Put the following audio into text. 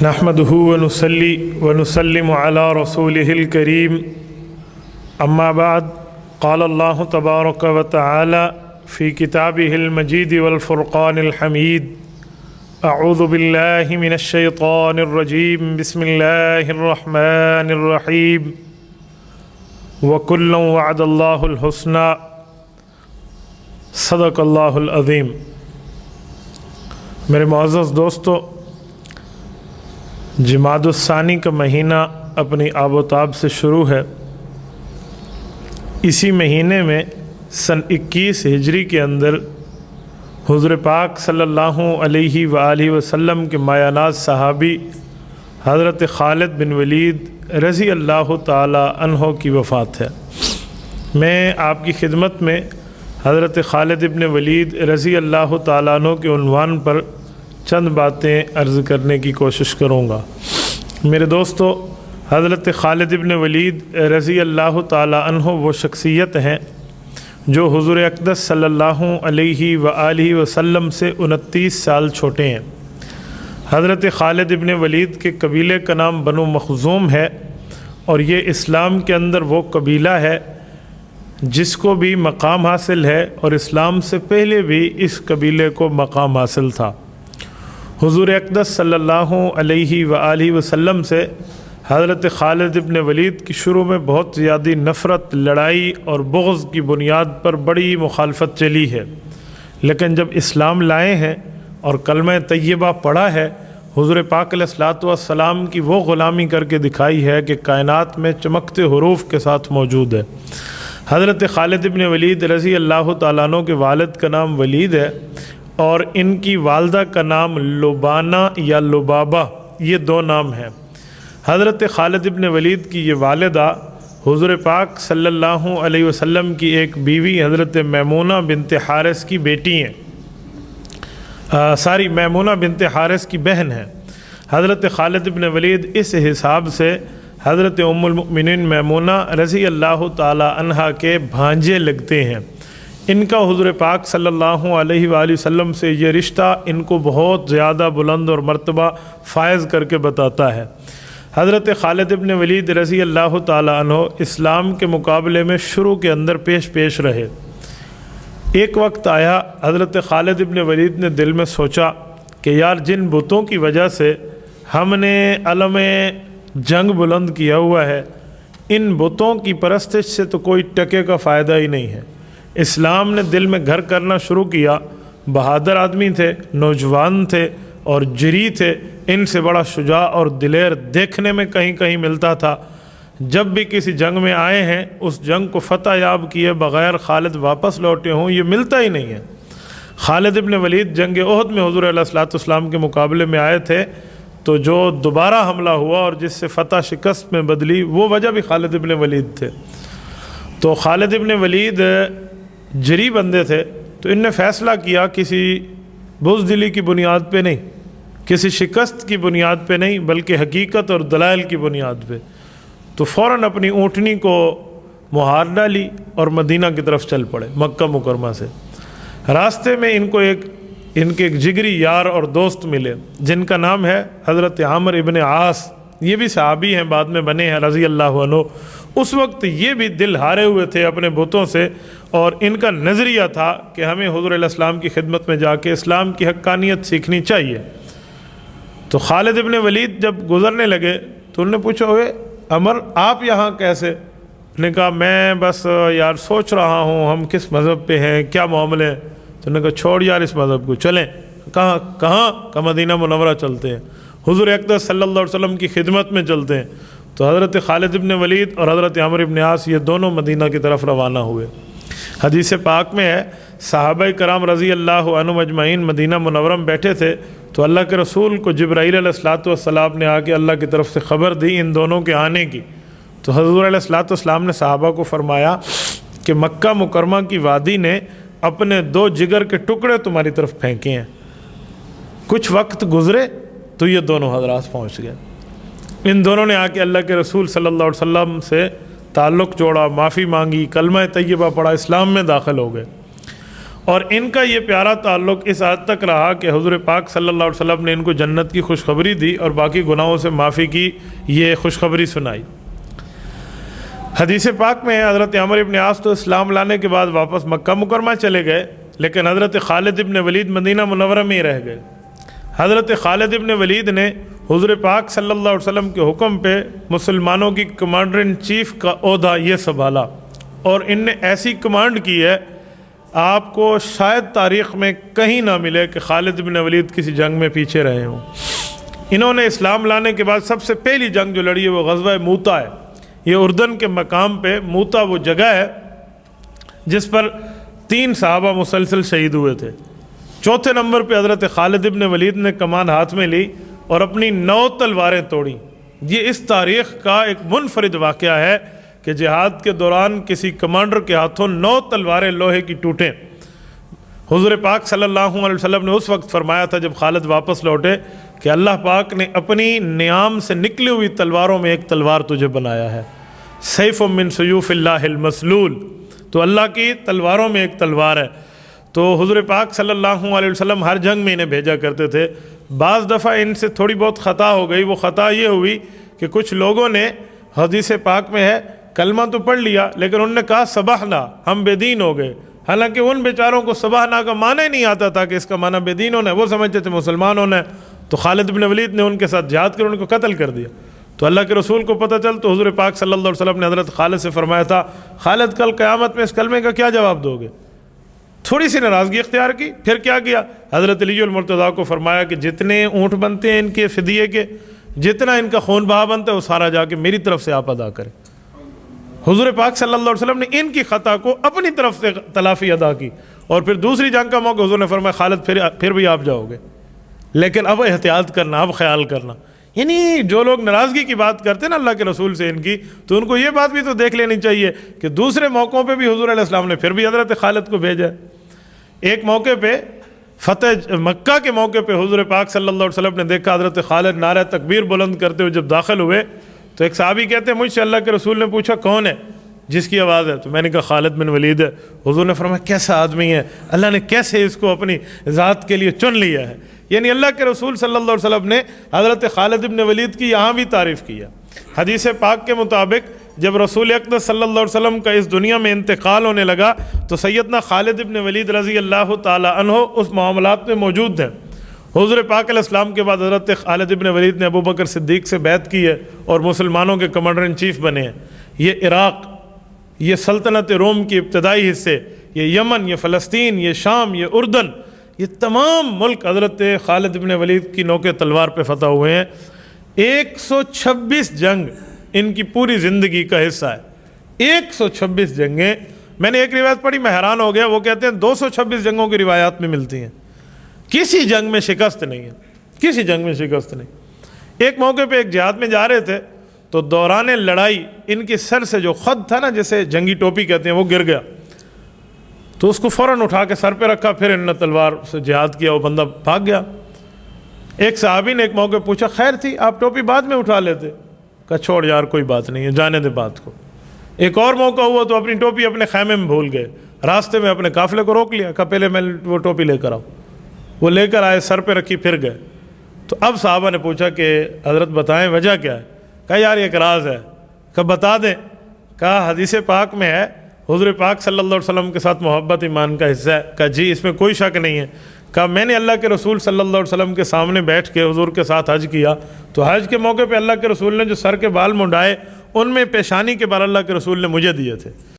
नहमदुहु व नुसल्ली व नुसल्लिमु अला रसूलिहिल करीम अम्मा बाद क़ाल अल्लाहु तबारक व तआला फ़ी किताबिहिल मजीद वल फ़ुरक़ानिल हमीद अऊज़ु बिल्लाहि मिनश शैतानिर रजीम बिस्मिल्लाहिर रहमानिर रहीम व कुल्लन वअदल्लाहुल हुस्ना सदक़ल्लाहुल अज़ीम। मेरे मुअज़्ज़ज़ दोस्तों, जमादुस्सानी का महीना अपनी आबोताब से शुरू है। इसी महीने में सन 21 हिजरी के अंदर हुज़ूर पाक सल्लल्लाहु अलैहि वआलिहि वसल्लम के मायानाज़ सहाबी हज़रत खालिद बिन वलीद रज़ी अल्लाह ताला अन्हो की वफ़ात है। मैं आपकी खिदमत में हज़रत खालिद बिन वलीद रज़ी अल्लाह ताला अन्हो के उन्वान पर चंद बातें अर्ज़ करने की कोशिश करूँगा। मेरे दोस्तों, हज़रत खालिद बिन वलीद रज़ी अल्लाह ताला अन्हो वो शख्सियत हैं जो हुज़ूर अक़दस सल्लल्लाहु अलैहि वआलिहि वसल्लम से 29 साल छोटे हैं। हज़रत खालिद बिन वलीद के कबीले का नाम बनु मखज़ूम है और ये इस्लाम के अंदर वो कबीला है जिसको भी मकाम हासिल है और इस्लाम से पहले भी इस कबीले को मकाम हासिल था। हुज़ूर अक़दस सल्लल्लाहु अलैहि वआलिहि वसल्लम से हज़रत खालिद इब्न वलीद की शुरू में बहुत ज़्यादा नफ़रत, लड़ाई और बुग़्ज़ की बुनियाद पर बड़ी मुखालफत चली है, लेकिन जब इस्लाम लाए हैं और कलमा तय्यबा पढ़ा है, हुज़ूर पाक अलैहिस्सलातु वस्सलाम की वो ग़ुलामी करके दिखाई है कि कायनात में चमकते हुरूफ के साथ मौजूद है। हज़रत खालिद इब्न वलीद रज़ी अल्लाह ताला अन्हु के वालिद का नाम वलीद है और इनकी वालदा का नाम लुबाना या लुबाबा, ये दो नाम हैं। हज़रत खालिद इब्न वलीद की ये वालिदा हुज़ूर पाक सल्लल्लाहु अलैहि वसल्लम की एक बीवी हज़रत मैमूना बिनते हारिस की बेटी हैं, मैमूना बिनते हारिस की बहन है। हज़रत खालिद इब्न वलीद इस हिसाब से हज़रत उम्मुल मुमिनीन मैमूना रज़ी अल्लाह ताला अन्हा के भांजे लगते हैं। इनका हुज़ूर पाक सल्लल्लाहु अलैहि वसल्लम से ये रिश्ता इनको बहुत ज़्यादा बुलंद और मर्तबा फ़ायज़ करके बताता है। हज़रत खालिद इब्न वलीद रज़ी अल्लाह ताला अन्हो इस्लाम के मुकाबले में शुरू के अंदर पेश रहे। एक वक्त आया, हज़रत खालिद इब्न वलीद ने दिल में सोचा कि यार, जिन बुतों की वजह से हमने अलम जंग बुलंद किया हुआ है, इन बुतों की परस्तिश से तो कोई टके का फ़ायदा ही नहीं है। इस्लाम ने दिल में घर करना शुरू किया। बहादुर आदमी थे, नौजवान थे और जरी थे। इनसे बड़ा शुजा और दिलेर देखने में कहीं कहीं मिलता था। जब भी किसी जंग में आए हैं, उस जंग को फ़तह याब किए बग़ैर खालिद वापस लौटे हों, ये मिलता ही नहीं है। खालिद इब्न वलीद जंग ओहद में हुज़ूर अलैहिस्सलातु वस्सलाम के मुकाबले में आए थे, तो जो दोबारा हमला हुआ और जिससे फ़तह शिकस्त में बदली, वो वजह भी खालिद इब्न वलीद थे। तो खालिद इब्न वलीद जरी बंदे थे, तो इनने फ़ैसला किया किसी बुज़दिली की बुनियाद पे नहीं, किसी शिकस्त की बुनियाद पे नहीं, बल्कि हकीकत और दलाइल की बुनियाद पे। तो फ़ौरन अपनी ऊँटनी को मुहार डाली और मदीना की तरफ चल पड़े मक्का मुकरमा से। रास्ते में इनको इनके एक जिगरी यार और दोस्त मिले जिनका नाम है हज़रत आमिर इब्न आस। ये भी सहाबी हैं, बाद में बने हैं रज़ी अल्लाह अन्हु। उस वक्त ये भी दिल हारे हुए थे अपने बुतों से और इनका नज़रिया था कि हमें हुज़ूर अलैहिस्सलाम की खिदमत में जाके इस्लाम की हक्कानियत सीखनी चाहिए। तो खालिद इब्न वलीद जब गुज़रने लगे तो उन्होंने पूछा, ओए अमर, आप यहाँ कैसे? उन्होंने कहा, मैं बस यार सोच रहा हूँ हम किस मज़हब पे हैं, क्या मामले हैं। तो उन्होंने कहा, छोड़ यार इस मज़हब को, चलें। कहाँ का मदीना मुनव्वरा चलते हैं, हुज़ूर अक़दस सल्लल्लाहु अलैहि वसल्लम की खिदमत में चलते हैं। तो हज़रत खालिद इब्न वलीद और हज़रत आमिर इब्न आस ये दोनों मदीना की तरफ रवाना हुए। हदीस पाक में है, सहाबाए कराम रज़ी अल्लाह अन्हुम अजमईन मदीना मुनव्वरा में बैठे थे, तो अल्लाह के रसूल को जिब्राईल अलैहिस्सलातु वस्सलाम ने आके अल्लाह की तरफ से ख़बर दी इन दोनों के आने की। तो हुज़ूर अलैहिस्सलातु वस्सलाम ने सहाबा को फरमाया कि मक्का मुकरमा की वादी ने अपने 2 जिगर के टुकड़े तुम्हारी तरफ फेंके हैं। कुछ वक्त गुज़रे तो ये दोनों हज़रात पहुँच गए। इन दोनों ने आके अल्लाह के रसूल सल्लल्लाहु अलैहि वसल्लम से ताल्लुक़ जोड़ा, माफ़ी मांगी, कलमा तय्यबा पढ़ा, इस्लाम में दाखिल हो गए। اور ان کا یہ پیارا تعلق اس حد تک رہا کہ حضور پاک صلی اللہ علیہ وسلم نے ان کو جنت کی خوشخبری دی اور باقی گناہوں سے معافی کی یہ خوشخبری سنائی۔ حدیث پاک میں حضرت عمر بن عاص تو اسلام لانے کے بعد واپس مکہ مکرمہ چلے گئے، لیکن حضرت خالد بن ولید مدینہ منورہ میں ہی رہ گئے۔ حضرت خالد بن ولید نے حضور پاک صلی اللہ علیہ وسلم کے حکم پہ مسلمانوں کی کمانڈر ان چیف کا عہدہ یہ سنبھالا، اور ان نے ایسی کمانڈ کی ہے آپ کو شاید تاریخ میں کہیں نہ ملے کہ خالد بن ولید کسی جنگ میں پیچھے رہے ہوں۔ انہوں نے اسلام لانے کے بعد سب سے پہلی جنگ جو لڑی ہے وہ غزوہ موتا ہے۔ یہ اردن کے مقام پہ موتا وہ جگہ ہے جس پر 3 صحابہ مسلسل شہید ہوئے تھے۔ چوتھے نمبر پہ حضرت خالد بن ولید نے کمان ہاتھ میں لی اور اپنی 9 تلواریں توڑیں۔ یہ اس تاریخ کا ایک منفرد واقعہ ہے کہ جہاد کے دوران کسی کمانڈر کے ہاتھوں 9 تلواریں لوہے کی ٹوٹیں۔ حضور پاک صلی اللہ علیہ وسلم نے اس وقت فرمایا تھا جب خالد واپس لوٹے کہ اللہ پاک نے اپنی نیام سے نکلی ہوئی تلواروں میں ایک تلوار تجھے بنایا ہے، سیف من سیوف اللہ المسلول، تو اللہ کی تلواروں میں ایک تلوار ہے۔ تو حضور پاک صلی اللہ علیہ وسلم ہر جنگ میں انہیں بھیجا کرتے تھے۔ بعض دفعہ ان سے تھوڑی بہت خطا ہو گئی، وہ خطا یہ ہوئی کہ کچھ لوگوں نے، حدیث پاک میں ہے، کلمہ تو پڑھ لیا لیکن انہوں نے کہا سبحنا، ہم بے دین ہو گئے، حالانکہ ان بیچاروں کو سبحنا کا معنی ہی نہیں آتا تھا کہ اس کا معنی بے دین ہونا ہے، وہ سمجھتے تھے مسلمان ہونا ہے۔ تو خالد بن ولید نے ان کے ساتھ جہاد کر ان کو قتل کر دیا۔ تو اللہ کے رسول کو پتہ چل تو حضور پاک صلی اللہ علیہ وسلم نے حضرت خالد سے فرمایا تھا، خالد کل قیامت میں اس کلمے کا کیا جواب دو گے؟ تھوڑی سی ناراضگی اختیار کی، پھر کیا کیا؟ حضرت علی المرتضیٰ کو فرمایا کہ جتنے اونٹ بنتے ہیں ان کے فدیے کے، جتنا ان کا خون بہا بنتا ہے وہ سارا جا کے میری طرف سے آپ ادا کریں۔ حضور پاک صلی اللہ علیہ وسلم نے ان کی خطا کو اپنی طرف سے تلافی ادا کی، اور پھر دوسری جنگ کا موقع حضور نے فرمایا خالد پھر بھی آپ جاؤ گے، لیکن اب احتیاط کرنا، اب خیال کرنا۔ یعنی جو لوگ ناراضگی کی بات کرتے ہیں نا اللہ کے رسول سے ان کی، تو ان کو یہ بات بھی تو دیکھ لینی چاہیے کہ دوسرے موقعوں پہ بھی حضور علیہ السلام نے پھر بھی حضرت خالد کو بھیجا۔ ایک موقع پہ فتح مکہ کے موقع پہ حضور پاک صلی اللہ علیہ وسلم نے دیکھا حضرت خالد نعرہ تکبیر بلند کرتے ہوئے جب داخل ہوئے تو ایک صحابی کہتے ہیں مجھ سے اللہ کے رسول نے پوچھا کون ہے جس کی آواز ہے؟ تو میں نے کہا خالد بن ولید ہے۔ حضور نے فرمایا کیسا آدمی ہے، اللہ نے کیسے اس کو اپنی ذات کے لیے چن لیا ہے۔ یعنی اللہ کے رسول صلی اللہ علیہ وسلم نے حضرت خالد بن ولید کی یہاں بھی تعریف کیا۔ حدیث پاک کے مطابق جب رسول اقدس صلی اللہ علیہ وسلم کا اس دنیا میں انتقال ہونے لگا تو سیدنا خالد بن ولید رضی اللہ تعالی عنہ اس معاملات میں موجود ہیں۔ حضور پاک علیہ السلام کے بعد حضرت خالد بن ولید نے ابو بکر صدیق سے بیعت کی ہے اور مسلمانوں کے کمانڈر ان چیف بنے ہیں۔ یہ عراق، یہ سلطنت روم کی ابتدائی حصے، یہ یمن، یہ فلسطین، یہ شام، یہ اردن، یہ تمام ملک حضرت خالد بن ولید کی نوک تلوار پہ فتح ہوئے ہیں۔ 126 جنگ ان کی پوری زندگی کا حصہ ہے۔ 126 جنگیں، میں نے ایک روایت پڑھی میں حیران ہو گیا، وہ کہتے ہیں 226 جنگوں کی روایات میں ملتی ہیں، کسی جنگ میں شکست نہیں ہے، کسی جنگ میں شکست نہیں۔ ایک موقع پہ ایک جہاد میں جا رہے تھے تو دوران لڑائی ان کے سر سے جو خد تھا نا جسے جنگی ٹوپی کہتے ہیں وہ گر گیا، تو اس کو فوراً اٹھا کے سر پہ رکھا، پھر انہوں نے تلوار سے جہاد کیا، وہ بندہ بھاگ گیا۔ ایک صحابی نے ایک موقع پوچھا خیر تھی آپ ٹوپی بعد میں اٹھا لیتے؟ کہا چھوڑ یار کوئی بات نہیں ہے، جانے دے بات کو۔ ایک اور موقع ہوا تو اپنی ٹوپی اپنے خیمے میں بھول گئے، راستے میں اپنے قافلے کو روک لیا، کہا پہلے میں وہ ٹوپی لے کر آؤ، وہ لے کر آئے، سر پہ رکھی، پھر گئے۔ تو اب صحابہ نے پوچھا کہ حضرت بتائیں وجہ کیا ہے؟ کہا یار یہ ایک راز ہے۔ کہا بتا دیں؟ کہا حدیث پاک میں ہے حضور پاک صلی اللہ علیہ وسلم کے ساتھ محبت ایمان کا حصہ ہے۔ کہا جی اس میں کوئی شک نہیں ہے۔ کہا میں نے اللہ کے رسول صلی اللہ علیہ وسلم کے سامنے بیٹھ کے حضور کے ساتھ حج کیا، تو حج کے موقع پہ اللہ کے رسول نے جو سر کے بال منڈائے ان میں پیشانی کے بال اللہ کے رسول نے مجھے دیے تھے۔